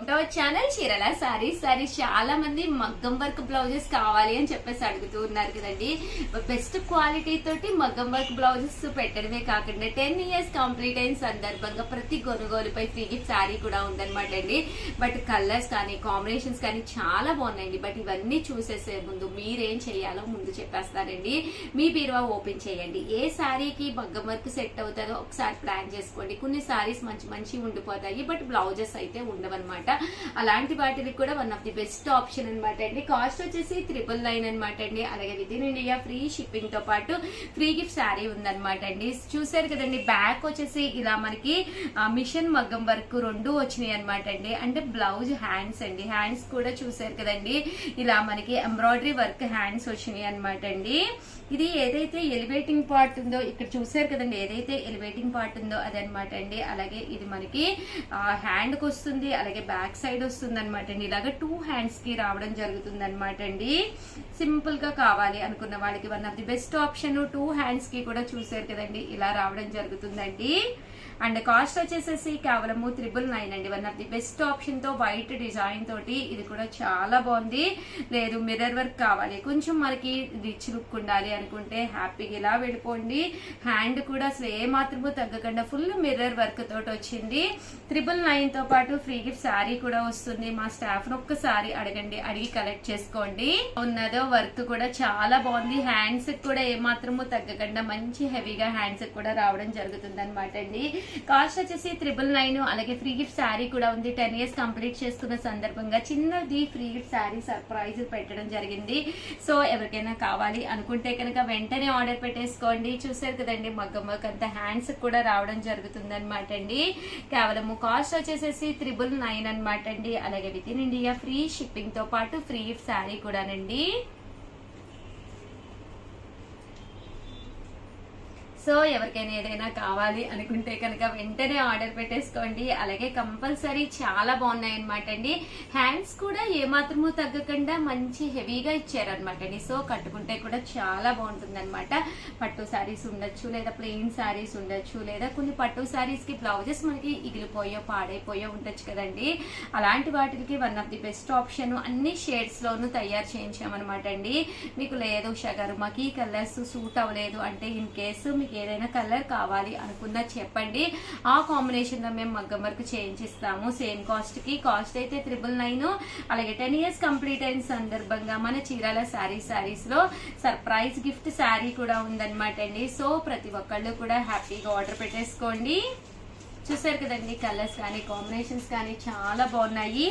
To our channel చీరల సారీస్ చాలా మంది మగ్గం వర్క్ బ్లౌజెస్ కావాలి అని చెప్పేసి అడుగుతూ ఉన్నారు కదండి. బెస్ట్ క్వాలిటీ తోటి మగ్గం వర్క్ బ్లౌజెస్ పెట్టడమే కాకుండా 10 years కంప్లీట్ అయిన సందర్భంగా ప్రతి కొనుగోలుపై ఫ్రీ గిఫ్ట్ సారీ కూడా ఉందన్నమాట అండి. బట్ కలర్స్ కానీ కాంబినేషన్స్ కానీ చాలా బాగున్నాయండి. బట్ ఇవన్నీ చూసేసే ముందు మీరేం చేయాలో ముందు చెప్పేస్తానండి. మీ బీరువా ఓపెన్ చేయండి. ఏ సారీకి మగ్గం వర్క్ సెట్ అవుతుందో ఒకసారి ప్లాన్ చేసుకోండి. కొన్ని సారీస్ మంచి ఉండిపోతాయి, బట్ బ్లౌజెస్ అయితే ఉండవన్నమాట. అలాంటి వాటికి కూడా one of the best option అనమాట అండి. కాస్ట్ వచ్చేసి 999 అనమాట అండి. అలాగే with in India free shipping తో పాటు ఫ్రీ గిఫ్ట్ శారీ ఉందన్నమాట అండి. చూసారు కదండి, బ్యాక్ వచ్చేసి ఇలా మనకి మిషన్ మగ్గం వర్క్ రెండు వచ్చినాయి అనమాట అండి. అంటే బ్లౌజ్ హ్యాండ్స్ అండి, హ్యాండ్స్ కూడా చూసారు కదండి, ఇలా మనకి ఎంబ్రాయిడరీ వర్క్ హ్యాండ్స్ వచ్చినాయి అనమాట అండి. ఇది ఏదైతే ఎలివేటింగ్ పార్ట్ ఉందో ఇక్కడ చూసారు కదండి, ఏదైతే ఎలివేటింగ్ పార్ట్ ఉందో అదనమాట అండి. అలాగే ఇది మనకి హ్యాండ్ కి వస్తుంది, అలాగే బ్యాక్ సైడ్ వస్తుంది అనమాట అండి. ఇలాగ 2 hands కి రావడం జరుగుతుంది అనమాట అండి. సింపుల్ గా కావాలి అనుకున్న వాళ్ళకి one of the best option. 2 hands కి కూడా చూసారు కదండి, ఇలా రావడం జరుగుతుందండి. అండ్ కాస్ట్ వచ్చేసేసి కేవలం 999 అండి. One of the best option తో వైట్ డిజైన్ తోటి ఇది కూడా చాలా బాగుంది. లేదు మిర్రర్ వర్క్ కావాలి, కొంచెం మనకి రిచ్ లుక్ ఉండాలి అనుకుంటే హ్యాపీగా ఇలా వెళ్ళిపోండి. హ్యాండ్ కూడా అసలు ఏ మాత్రమూ తగ్గకుండా ఫుల్ మిర్రర్ వర్క్ తోటి వచ్చింది. 999 తో పాటు ఫ్రీ గిఫ్ట్ శారీ కూడా వస్తుంది. మా స్టాఫ్ ను ఒక్కసారి అడగండి, అడిగి కలెక్ట్ చేసుకోండి. ఉన్నదో వర్క్ కూడా చాలా బాగుంది. హ్యాండ్స్ కూడా ఏ మాత్రమూ తగ్గకుండా మంచి హెవీగా హ్యాండ్స్ కూడా రావడం జరుగుతుంది అనమాట అండి. కాస్ట్ వచ్చేసి 999. అలాగే ఫ్రీ గిఫ్ట్ శారీ కూడా ఉంది. 10 years కంప్లీట్ చేసుకున్న సందర్భంగా చిన్నది ఫ్రీ గిఫ్ట్ శారీ సర్ప్రైజ్ పెట్టడం జరిగింది. సో ఎవరికైనా కావాలి అనుకుంటే కనుక వెంటనే ఆర్డర్ పెట్టేసుకోండి. చూసారు కదండి, మగ్గం వర్క్ అంతా హ్యాండ్స్ కూడా రావడం జరుగుతుంది అనమాట అండి. కేవలం కాస్ట్ వచ్చేసేసి 999 అనమాట అండి. అలాగే with in India free shipping తో పాటు ఫ్రీ గిఫ్ట్ శారీ కూడానండి. సో ఎవరికైనా ఏదైనా కావాలి అనుకుంటే కనుక వెంటనే ఆర్డర్ పెట్టేసుకోండి. అలాగే కంపల్సరీ చాలా బాగున్నాయి అనమాట అండి. హ్యాండ్స్ కూడా ఏమాత్రము తగ్గకుండా మంచి హెవీగా ఇచ్చారనమాట అండి. సో కట్టుకుంటే కూడా చాలా బాగుంటుంది అనమాట. పట్టు శారీస్ ఉండొచ్చు, లేదా ప్లెయిన్ శారీస్ ఉండొచ్చు, లేదా కొన్ని పట్టు శారీస్ కి బ్లౌజెస్ మనకి ఇగిలిపోయో పాడైపోయో ఉండొచ్చు కదండి. అలాంటి వాటికి one of the best option. అన్ని షేడ్స్ లోనూ తయారు చేయించామన్నమాట అండి. మీకు లేదు ఉషా గారు మాకు ఈ కలర్స్ సూట్ అవ్వలేదు అంటే ఇన్ కేసు మీకు ఏదైనా కలర్ కావాలి అనుకున్నా చెప్పండి, ఆ కాంబినేషన్ లో మేము మగ్గం వర్క్ చేయించిస్తాము. సేమ్ కాస్ట్ కి. కాస్ట్ అయితే 999. అలాగే 10 years కంప్లీట్ అయిన సందర్భంగా మన చీరాల శారీస్ లో సర్ప్రైజ్ గిఫ్ట్ శారీ కూడా ఉందన్నమాట అండి. సో ప్రతి ఒక్కళ్ళు కూడా హ్యాపీగా ఆర్డర్ పెట్టేసుకోండి. చూసారు కదండి, కలర్స్ కానీ కాంబినేషన్స్ కానీ చాలా బాగున్నాయి.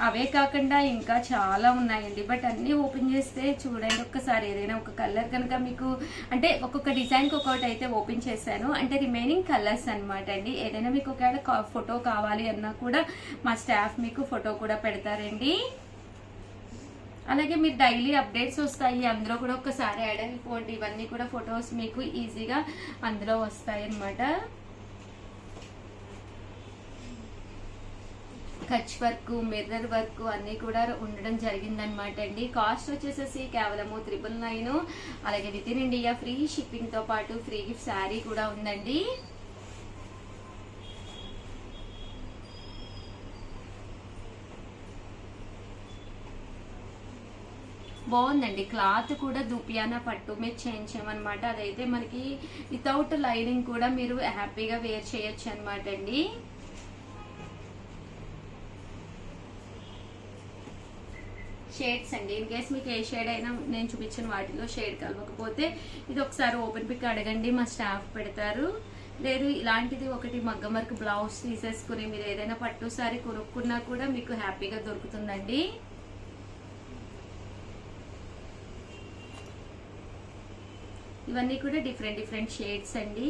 అవే కాకుండా ఇంకా చాలా ఉన్నాయండి. బట్ అన్ని ఓపెన్ చేస్తే చూడండి ఒక్కసారి. ఏదైనా ఒక కలర్ కనుక మీకు అంటే ఒక్కొక్క డిజైన్ కి ఒక్కొక్కటి అయితే ఓపెన్ చేశాను, అంటే రిమైనింగ్ కలర్స్ అనమాట అండి. ఏదైనా మీకు ఒకవేళ ఫోటో కావాలి అన్నా కూడా మా స్టాఫ్ మీకు ఫోటో కూడా పెడతారండి. అలాగే మీరు డైలీ అప్డేట్స్ వస్తాయి, అందులో కూడా ఒక్కసారి యాడ్ అయిపోండి. ఇవన్నీ కూడా ఫొటోస్ మీకు ఈజీగా అందులో వస్తాయి అన్నమాట. కచ్ వర్క్, మిర్రర్ వర్క్ అన్ని కూడా ఉండడం జరిగిందనమాట అండి. కాస్ట్ వచ్చేసేసి కేవలం 999. అలాగే with in India free shipping తో పాటు ఫ్రీ గిఫ్ట్ శారీ కూడా ఉందండి. బాగుందండి. క్లాత్ కూడా దుపియానా పట్టు మీద చేయించామన్నమాట. అదైతే మనకి వితౌట్ లైనింగ్ కూడా మీరు హ్యాపీగా వేర్ చేయొచ్చు అనమాట అండి. షేడ్స్ అండి, ఇన్ కేస్ మీకు ఏ షేడ్ అయినా నేను చూపించిన వాటిలో షేడ్ కలవకపోతే ఇది ఒకసారి ఓపెన్ పిక్ అడగండి, మా స్టాఫ్ పెడతారు. లేదు ఇలాంటిది ఒకటి మగ్గం వర్క్ బ్లౌజ్ తీసేసుకుని మీరు ఏదైనా పట్టు సారీ కొనుక్కున్నా కూడా మీకు హ్యాపీగా దొరుకుతుందండి. ఇవన్నీ కూడా డిఫరెంట్ షేడ్స్ అండి.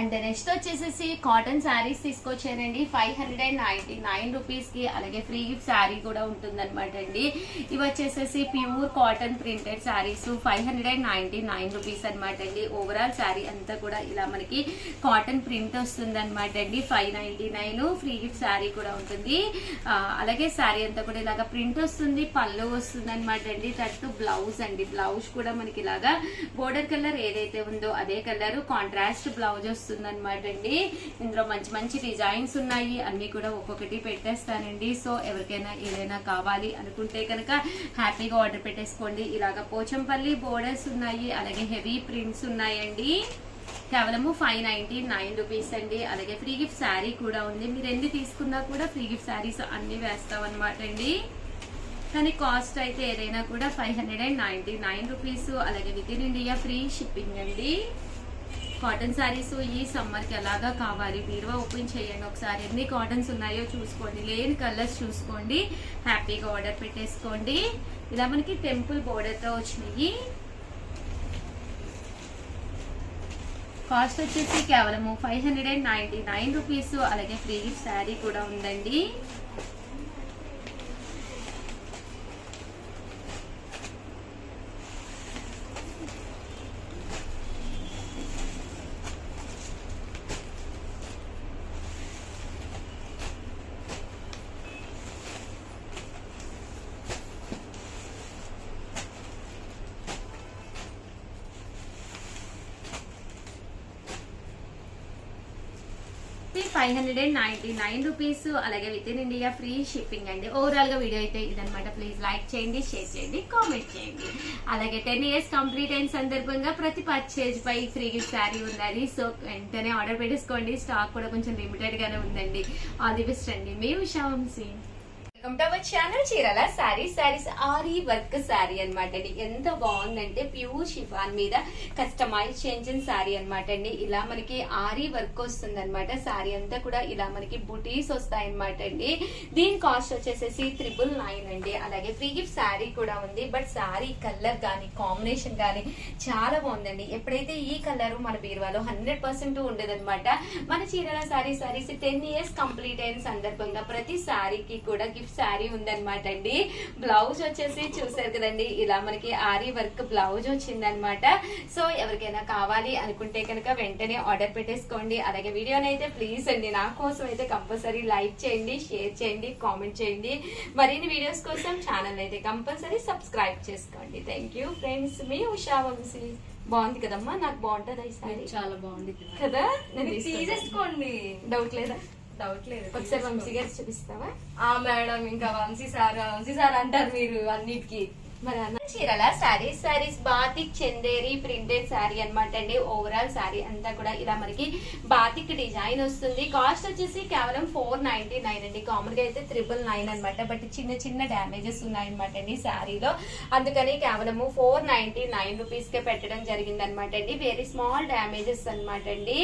అండ్ నెక్స్ట్ వచ్చేసేసి కాటన్ శారీస్ తీసుకొచ్చానండి 599 రూపీస్ కి. అలాగే ఫ్రీ గిఫ్ట్ శారీ కూడా ఉంటుంది అనమాట అండి. ఇవి వచ్చేసేసి pure cotton printed saris 599 rupees అనమాట అండి. ఓవరాల్ శారీ అంతా కూడా ఇలా మనకి కాటన్ ప్రింట్ వస్తుంది అనమాట అండి. 599 ఫ్రీ గిఫ్ట్ శారీ కూడా ఉంటుంది. అలాగే శారీ అంతా కూడా ఇలాగా ప్రింట్ వస్తుంది, పళ్ళు వస్తుంది అనమాట అండి. తట్టు బ్లౌజ్ అండి, బ్లౌజ్ కూడా మనకి ఇలాగా బోర్డర్ కలర్ ఏదైతే ఉందో అదే కలర్ కాంట్రాస్ట్ బ్లౌజ్ వస్తుంది అనమాట అండి. ఇందులో మంచి మంచి డిజైన్స్ ఉన్నాయి, అన్ని కూడా ఒక్కొక్కటి పెట్టేస్తానండి. సో ఎవరికైనా ఏదైనా కావాలి అనుకుంటే కనుక హ్యాపీగా ఆర్డర్ పెట్టేసుకోండి. ఇలాగా పోచంపల్లి బోర్డర్స్ ఉన్నాయి, అలాగే హెవీ ప్రింట్స్ ఉన్నాయండి. కేవలము 599 రూపీస్ అండి. అలాగే ఫ్రీ గిఫ్ట్ శారీ కూడా ఉంది. మీరు ఎన్ని తీసుకున్నా కూడా ఫ్రీ గిఫ్ట్ శారీస్ అన్ని వేస్తాం అనమాట అండి. కానీ కాస్ట్ అయితే ఏదైనా కూడా 599 రూపీస్. అలాగే with in India free shipping అండి. కాటన్ శారీస్ ఈ సమ్మర్ కి ఎలాగా కావాలి, బీరువా ఓపెన్ చేయండి ఒకసారి, ఎన్ని కాటన్స్ ఉన్నాయో చూసుకోండి, లేని కలర్స్ చూసుకోండి, హ్యాపీగా ఆర్డర్ పెట్టేసుకోండి. ఇలా మనకి టెంపుల్ బోర్డర్ తో వచ్చినాయి. కాస్ట్ వచ్చేసి కేవలము 599 రూపీస్. అలాగే ఫ్రీ గిఫ్ట్ శారీ కూడా ఉందండి. వచ్చేసి 599 రూపీస్. అలాగే with in India free shipping అండి. ఓవరాల్ గా వీడియో అయితే ఇదనమాట. ప్లీజ్ లైక్ చేయండి, షేర్ చేయండి, కామెంట్ చేయండి. అలాగే 10 years కంప్లీట్ అయిన సందర్భంగా ప్రతి పర్చేజ్ పై ఫ్రీ గిఫ్ట్ శారీ ఉండాలి. సో వెంటనే ఆర్డర్ పెట్టేసుకోండి. స్టాక్ కూడా కొంచెం లిమిటెడ్ గానే ఉందండి. ఆల్ ది బెస్ట్ అండి. మీ Usha Vamshi. Welcome to our channel Chirala sarees aari work saree అనమాట అండి. ఎంత బాగుందంటే ప్యూర్ షిఫాన్ మీద కస్టమైజ్ చేంజిన్ శారీ అనమాట అండి. ఇలా మనకి ఆరీ వర్క్ వస్తుంది అనమాట. శారీ అంతా కూడా ఇలా మనకి బుటీస్ వస్తాయి అనమాట అండి. దీని కాస్ట్ వచ్చేసేసి 999 అండి. అలాగే ఫ్రీ గిఫ్ట్ శారీ కూడా ఉంది. బట్ శారీ కలర్ గానీ కాంబినేషన్ గానీ చాలా బాగుందండి. ఎప్పుడైతే ఈ కలర్ మన బీరువాలో 100% ఉండదన్నమాట. మన చీరాల సారీస్ 10 years కంప్లీట్ అయిన సందర్భంగా ప్రతి శారీకి కూడా గిఫ్ట్ శారీ ఉందన్నమాట అండి. బ్లౌజ్ వచ్చేసి చూసారు కదండి, ఇలా మనకి ఆరీ వర్క్ బ్లౌజ్ వచ్చిందనమాట. సో ఎవరికైనా కావాలి అనుకుంటే కనుక వెంటనే ఆర్డర్ పెట్టేసుకోండి. అలాగే వీడియోని అయితే ప్లీజ్ అండి నా కోసం అయితే కంపల్సరీ లైక్ చేయండి, షేర్ చేయండి, కామెంట్ చేయండి. మరిన్ని వీడియోస్ కోసం ఛానల్ అయితే కంపల్సరీ సబ్స్క్రైబ్ చేసుకోండి. Thank you friends. మీ ఉషా వంశీ. బాగుంది కదమ్మా? నాకు బాగుంటది ఈ సారీ. చాలా బాగుంది కదా. తీసేసుకోండి. డౌట్ లేదా? డౌట్ లేదు. ఒకసారి వంశీ గారు చూపిస్తావా? మేడం ఇంకా వంశీ సార్ అంటారు మీరు అన్నిటికీ. మరి చీరాల సారీస్ బాతిక్ చందేరి ప్రింటెడ్ శారీ అనమాట అండి. ఓవరాల్ శారీ అంతా కూడా ఇలా మనకి బాతిక్ డిజైన్ వస్తుంది. కాస్ట్ వచ్చేసి కేవలం 499 అండి. కామన్ గా అయితే 999 అనమాట. బట్ చిన్న చిన్న డ్యామేజెస్ ఉన్నాయన్నమాట అండి శారీలో. అందుకని కేవలము 499 రూపీస్ కే పెట్టడం జరిగింది అనమాట అండి. వెరీ స్మాల్ డ్యామేజెస్ అనమాట అండి.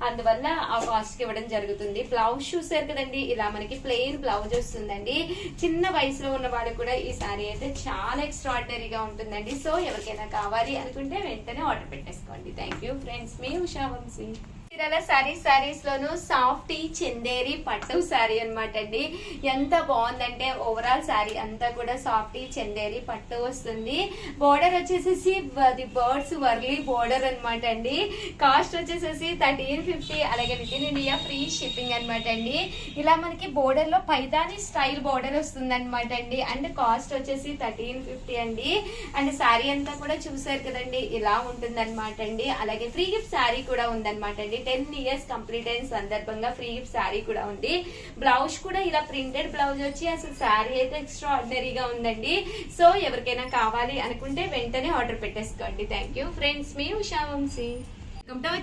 అందువల్ల ఆ కాస్ట్ కి ఇవ్వడం జరుగుతుంది. బ్లౌజ్ చూసారు కదండి, ఇలా మనకి ప్లెయిన్ బ్లౌజ్ వస్తుందండి. చిన్న వయసులో ఉన్న వాళ్ళు కూడా ఈ శారీ అయితే చాలా ఎక్స్ట్రాడినరీగా ఉంటుందండి. సో ఎవరికైనా కావాలి అనుకుంటే వెంటనే ఆర్డర్ పెట్టేసుకోండి. Thank you friends. మీ ఉషా వంశీ. చీరాల సారీస్ లోను సాఫ్టీ చందేరి పట్టు శారీ అనమాట అండి. ఎంత బాగుందంటే ఓవరాల్ శారీ అంతా కూడా సాఫ్టీ చందేరి పట్టు వస్తుంది. బోర్డర్ వచ్చేసేసి బర్డ్స్ వర్లీ బోర్డర్ అనమాట అండి. కాస్ట్ వచ్చేసేసి 1350. అలాగే with in India free shipping అనమాట అండి. ఇలా మనకి బోర్డర్ లో పైతాని స్టైల్ బోర్డర్ వస్తుంది అనమాట అండి. అండ్ కాస్ట్ వచ్చేసి 1350 అండి. అండ్ శారీ అంతా కూడా చూసారు కదండి, ఇలా ఉంటుంది అనమాట అండి. అలాగే ఫ్రీ గిఫ్ట్ శారీ కూడా ఉందన్నమాట అండి. 10 years కంప్లీట్ అయిన సందర్భంగా ఫ్రీ గిఫ్ట్ శారీ కూడా ఉంది. బ్లౌజ్ కూడా ఇలా ప్రింటెడ్ బ్లౌజ్ వచ్చి అసలు శారీ అయితే ఎక్స్ట్రా ఆర్డినరీగా ఉందండి. సో ఎవరికైనా కావాలి అనుకుంటే వెంటనే ఆర్డర్ పెట్టేసుకోండి. Thank you friends. మీ Usha Vamshi.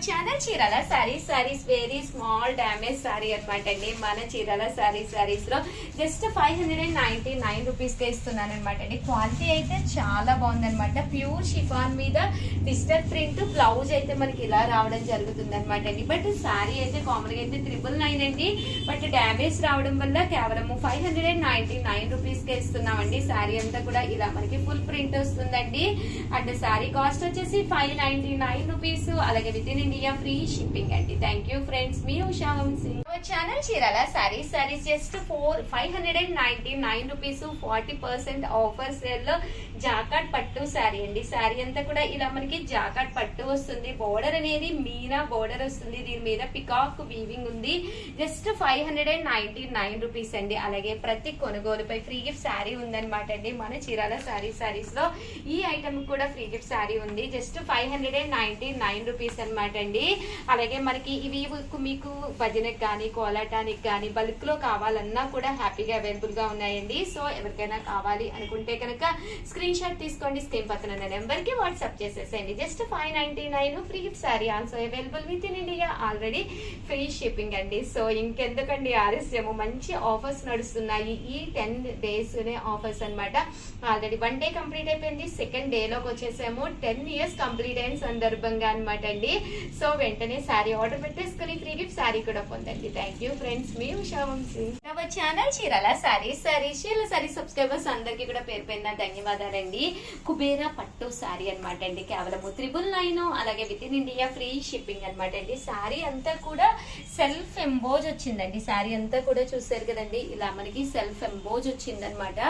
Channel Chirala saris very small damage sari అనమాట అండి. మన చీరాల సారీస్ లో జస్ట్ 599 రూపీస్ కే ఇస్తున్నాను అనమాట అండి. క్వాలిటీ అయితే చాలా బాగుందనమాట. ప్యూర్ షిఫాన్ మీద డిజిటల్ ప్రింట్ బ్లౌజ్ అయితే మనకి ఇలా రావడం జరుగుతుంది అనమాట అండి. బట్ శారీ అయితే కామన్ గా అయితే 999 అండి. బట్ డ్యామేజ్ రావడం వల్ల కేవలం 599 రూపీస్ కే ఇస్తున్నామండి. శారీ అంతా కూడా ఇలా మనకి ఫుల్ ప్రింట్ వస్తుందండి. అండ్ శారీ కాస్ట్ వచ్చేసి 599 రూపీస్, అలాగే with in India free shipping అండి. థ్యాంక్ యూ ఫ్రెండ్స్, మీ Usha Vamshi. Channel Chirala sarees just 599 rupees 40% offer sale లో జాకాట్ పట్టు శారీ అండి. శారీ అంతా కూడా ఇలా మనకి జాకాట్ పట్టు వస్తుంది. బోర్డర్ అనేది మీనా బోర్డర్ వస్తుంది, దీని మీద పికాక్ వీవింగ్ ఉంది. జస్ట్ 599 రూపీస్ అండి. అలాగే ప్రతి కొనుగోలుపై ఫ్రీ గిఫ్ట్ శారీ ఉందన్నమాట అండి. మన చీరాల సారీస్ లో ఈ ఐటమ్ కూడా ఫ్రీ గిఫ్ట్ శారీ ఉంది. జస్ట్ 599 రూపీస్ అనమాట అండి. అలాగే మనకి ఇవి మీకు భజనకి కానీ కోలాటానికి కానీ బల్క్ లో కావాలన్నా కూడా హ్యాపీగా అవైలబుల్ గా ఉన్నాయండి. సో ఎవరికైనా కావాలి అనుకుంటే కనుక స్క్రీన్ షాట్ తీసుకోండి, స్క్రీన్ పక్కన ఉన్న నెంబర్ కి వాట్సాప్ చేసేసేయండి. Just 599 free gift sari also available with in India, already free shipping అండి. సో ఇంకెందుకండి ఆలస్యము, మంచి ఆఫర్స్ నడుస్తున్నాయి. ఈ 10 days ఆఫర్స్ అనమాట. ఆల్రెడీ 1 day కంప్లీట్ అయిపోయింది, సెకండ్ డే లోకి వచ్చేసాము. 10 years కంప్లీట్ అయిన సందర్భంగా అనమాట అండి. సో వెంటనే శారీ ఆర్డర్ పెట్టేసుకుని ఫ్రీ గిఫ్ట్ శారీ కూడా పొందండి. థ్యాంక్ యూ ఫ్రెండ్స్, మీ ఉషా వంశీ. నా ఛానల్ చీరాల సారీస్ సబ్స్క్రైబర్స్ అందరికి కూడా పేరు పేరున ధన్యవాదాలండి. కుబేరా పట్టు శారీ అనమాట అండి. కేవలం 999, అలాగే with in India free shipping అనమాట అండి. శారీ అంతా కూడా సెల్ఫ్ ఎంబోజ్ వచ్చిందండి. శారీ అంతా కూడా చూసారు కదండి, ఇలా మనకి సెల్ఫ్ ఎంబోజ్ వచ్చింది అనమాట.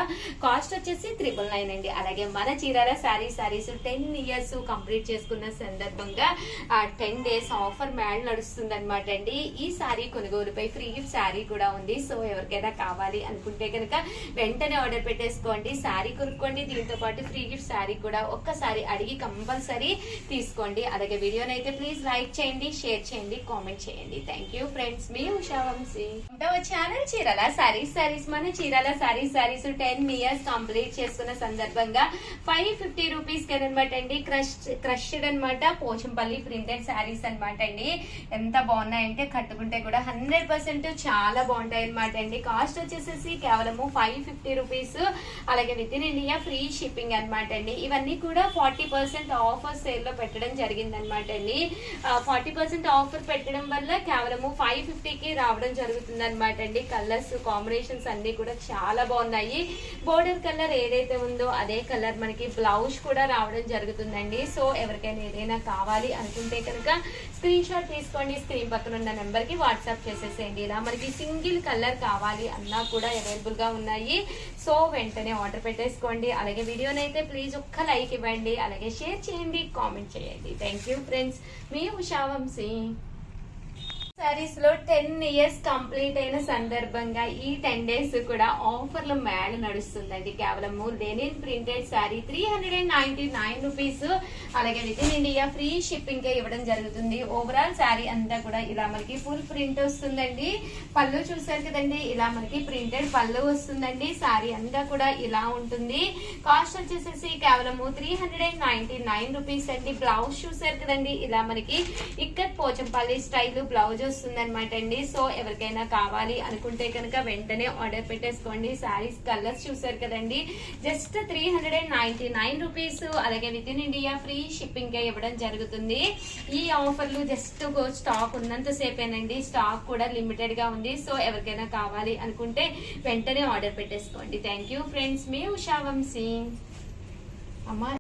కాస్ట్ వచ్చేసి 999 అండి. అలాగే మన చీరాల సారీస్ 10 years కంప్లీట్ చేసుకున్న సందర్భంగా 10 days ఆఫర్ మ్యాడ్ నడుస్తుంది అనమాట అండి. ఈ శారీ కొనుగోలుపై ఫ్రీ గిఫ్ట్ శారీ కూడా ఉంది. సో ఎవరికైనా కావాలి అనుకుంటే కనుక వెంటనే ఆర్డర్ పెట్టేసుకోండి, శారీ కొనుక్కోండి. దీంతో పాటు ఫ్రీ గిఫ్ట్ శారీ కూడా ఒక్కసారి అడిగి కంపల్సరీ తీసుకోండి. అలాగే వీడియోని అయితే ప్లీజ్ లైక్ చేయండి, షేర్ చేయండి, కామెంట్ చేయండి. థ్యాంక్ యూ ఫ్రెండ్స్, మీ ఉషా వంశీ. ఛానల్ చీరాల సారీస్ మన చీరాల సారీస్ 10 years కంప్లీట్ చేసుకున్న సందర్భంగా 550 రూపీస్ అనమాట అండి. క్రష్డ్ అనమాట, పోచంపల్లి ప్రింటెడ్ శారీస్ అనమాట అండి. ఎంత బాగున్నాయంటే కట్టుకుంటే కూడా 100% చాలా బాగుంటాయి అనమాట అండి. కాస్ట్ వచ్చేసేసి కేవలము 550 రూపీస్, అలాగే with in India free shipping అనమాట అండి. ఇవన్నీ కూడా 40% ఆఫర్ సేల్ లో పెట్టడం జరిగింది అనమాట అండి. 40% ఆఫర్ పెట్టడం వల్ల కేవలము 550కి రావడం జరుగుతుంది అనమాట అండి. కలర్స్ కాంబినేషన్స్ అన్ని కూడా చాలా బాగున్నాయి. బోర్డర్ కలర్ ఏదైతే ఉందో అదే కలర్ మనకి బ్లౌజ్ కూడా రావడం జరుగుతుందండి. సో ఎవరికైనా ఏదైనా కావాలి అనుకుంటే కనుక స్క్రీన్ షాట్ తీసుకోండి, స్క్రీన్ పక్కన ఉన్న నెంబర్ కి వాట్సాప్ చేసేసేయండి. ఇలా మనకి సింగిల్ కలర్ కావాలి అన్నా కూడా అవైలబుల్ గా ఉన్నాయి. సో వెంటనే ఆర్డర్ పెట్టేసుకోండి. అలాగే వీడియోని అయితే ప్లీజ్ ఒక్క లైక్ ఇవ్వండి, అలాగే షేర్ చేయండి, కామెంట్ చేయండి. థ్యాంక్ యూ ఫ్రెండ్స్, మీ ఉషా వంశీ. సారీస్ లో 10 years కంప్లీట్ అయిన సందర్భంగా ఈ 10 days కూడా ఆఫర్లు మ్యాడ్ నడుస్తుందండి. కేవలము లెనిన్ ప్రింటెడ్ శారీ 399 రూపీస్, అలాగే with in India free shipping ఇవ్వడం జరుగుతుంది. ఓవరాల్ శారీ అంతా కూడా ఇలా మనకి ఫుల్ ప్రింట్ వస్తుందండి. పళ్ళు చూసారు కదండి, ఇలా మనకి ప్రింటెడ్ పళ్ళు వస్తుందండి. శారీ అంతా కూడా ఇలా ఉంటుంది. కాస్ట్ వచ్చేసేసి కేవలము 399 రూపీస్ అండి. బ్లౌజ్ చూసారు కదండి, ఇలా మనకి ఇక్కత్ పోచంపల్లి స్టైల్ బ్లౌజ్ వస్తుంది అనమాట అండి. సో ఎవరికైనా కావాలి అనుకుంటే కనుక వెంటనే ఆర్డర్ పెట్టేసుకోండి. శారీస్ కలర్స్ చూసారు కదండి, జస్ట్ 399 రూపీస్, అలాగే with in India free shipping ఇవ్వడం జరుగుతుంది. ఈ ఆఫర్లు జస్ట్ స్టాక్ ఉన్నంత సేపేనండి, స్టాక్ కూడా లిమిటెడ్ గా ఉంది. సో ఎవరికైనా కావాలి అనుకుంటే వెంటనే ఆర్డర్ పెట్టేసుకోండి. థ్యాంక్ యూ ఫ్రెండ్స్, మీ ఉషా వంశీ. అమ్మా